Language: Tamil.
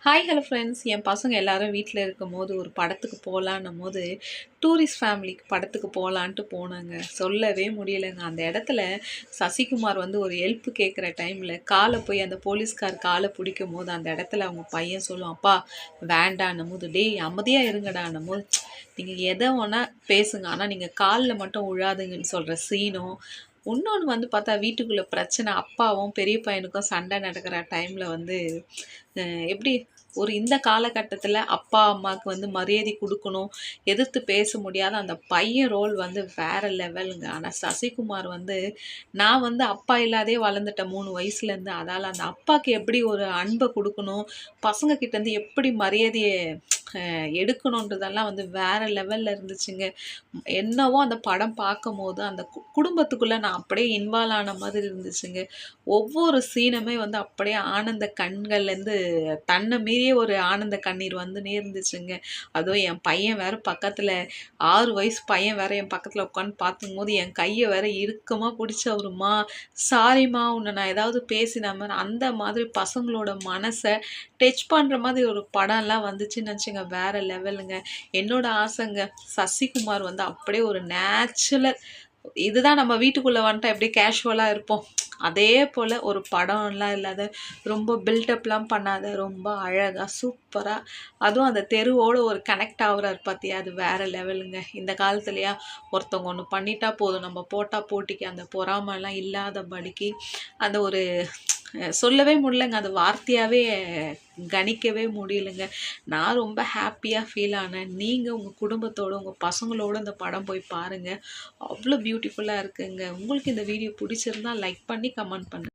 Hi hello friends. என் பசங்க எல்லாரும் வீட்டில் இருக்கும்போது ஒரு படத்துக்கு போகலான்னும் போது டூரிஸ்ட் ஃபேமிலிக்கு படத்துக்கு போகலான்ட்டு போனாங்க. சொல்லவே முடியலைங்க. அந்த இடத்துல சசிகுமார் வந்து ஒரு ஹெல்ப் கேட்குற டைமில் காலை போய் அந்த போலீஸ்கார் காலை பிடிக்கும் போது அந்த இடத்துல அவங்க பையன் சொல்லுவான், அப்பா வேண்டான்னும் போது, டேய் அமைதியாக இருங்கடான்னும் போது, நீங்கள் எதை வேணால் பேசுங்க, ஆனால் நீங்கள் காலில் மட்டும் விழாதுங்கன்னு சொல்கிற சீனும், இன்னொன்று வந்து பார்த்தா வீட்டுக்குள்ளே பிரச்சனை, அப்பாவும் பெரிய பையனுக்கும் சண்டை நடக்கிற டைமில் வந்து எப்படி ஒரு இந்த காலகட்டத்தில் அப்பா அம்மாவுக்கு வந்து மரியாதை கொடுக்கணும், எதிர்த்து பேச முடியாத அந்த பையன் ரோல் வந்து வேற லெவலுங்க. ஆனால் சசிகுமார் வந்து நான் வந்து அப்பா இல்லாதே வளர்ந்துட்டேன் 3 வயசுலேருந்து. அதால் அந்த அப்பாவுக்கு எப்படி ஒரு அன்பை கொடுக்கணும், பசங்க கிட்டேருந்து எப்படி மரியாதையை எடுக்கணுன்றதெல்லாம் வந்து வேற லெவலில் இருந்துச்சுங்க. என்னவோ அந்த படம் பார்க்கும்போது அந்த குடும்பத்துக்குள்ளே நான் அப்படியே இன்வால்வ் ஆன மாதிரி இருந்துச்சுங்க. ஒவ்வொரு சீனுமே வந்து அப்படியே ஆனந்த கண்கள்லேருந்து தன்னை மீறிய ஒரு ஆனந்த கண்ணீர் வந்துனே இருந்துச்சுங்க. அதுவும் என் பையன் வேற பக்கத்தில் 6 வயசு பையன் வேற என் பக்கத்தில் உட்காந்து பார்க்கும்போது என் கையை வேற இறுக்கமாக பிடிச்சி அவருமா சாரிம்மா உன்னை நான் ஏதாவது பேசின மாதிரி அந்த மாதிரி பசங்களோட மனசை டச் பண்ணுற மாதிரி ஒரு படம்லாம் வந்துச்சுன்னு வச்சுங்க, வேற லெவலுங்க. என்னோட ஆசைங்க சசிகுமார் வந்து அப்படியே ஒரு நேச்சுரல், இதுதான் நம்ம வீட்டுக்குள்ளே வந்துட்டா எப்படி கேஷுவலாக இருப்போம், அதே போல் ஒரு படம்லாம் இல்லாத, ரொம்ப பில்டப்லாம் பண்ணாத, ரொம்ப அழகாக சூப்பராக, அதுவும் அந்த தெருவோடு ஒரு கனெக்ட் ஆகுறாரு பார்த்தியா, அது வேறு லெவலுங்க. இந்த காலத்துலையா ஒருத்தவங்க ஒன்று பண்ணிட்டா போதும், நம்ம போட்டா போட்டிக்கு அந்த பொறாமலாம் இல்லாதபடிக்கு அந்த ஒரு சொல்லவே முடியலங்க, அது வார்த்தையாகவே கணிக்கவே முடியலங்க. நான் ரொம்ப ஹாப்பியாக ஃபீல் ஆனேன். நீங்கள் உங்கள் குடும்பத்தோடு உங்கள் பசங்களோடு இந்த படம் போய் பாருங்கள். அவ்வளோ பியூட்டிஃபுல்லாக இருக்குங்க. உங்களுக்கு இந்த வீடியோ பிடிச்சிருந்தா லைக் பண்ணி கமெண்ட் பண்ணுங்கள்.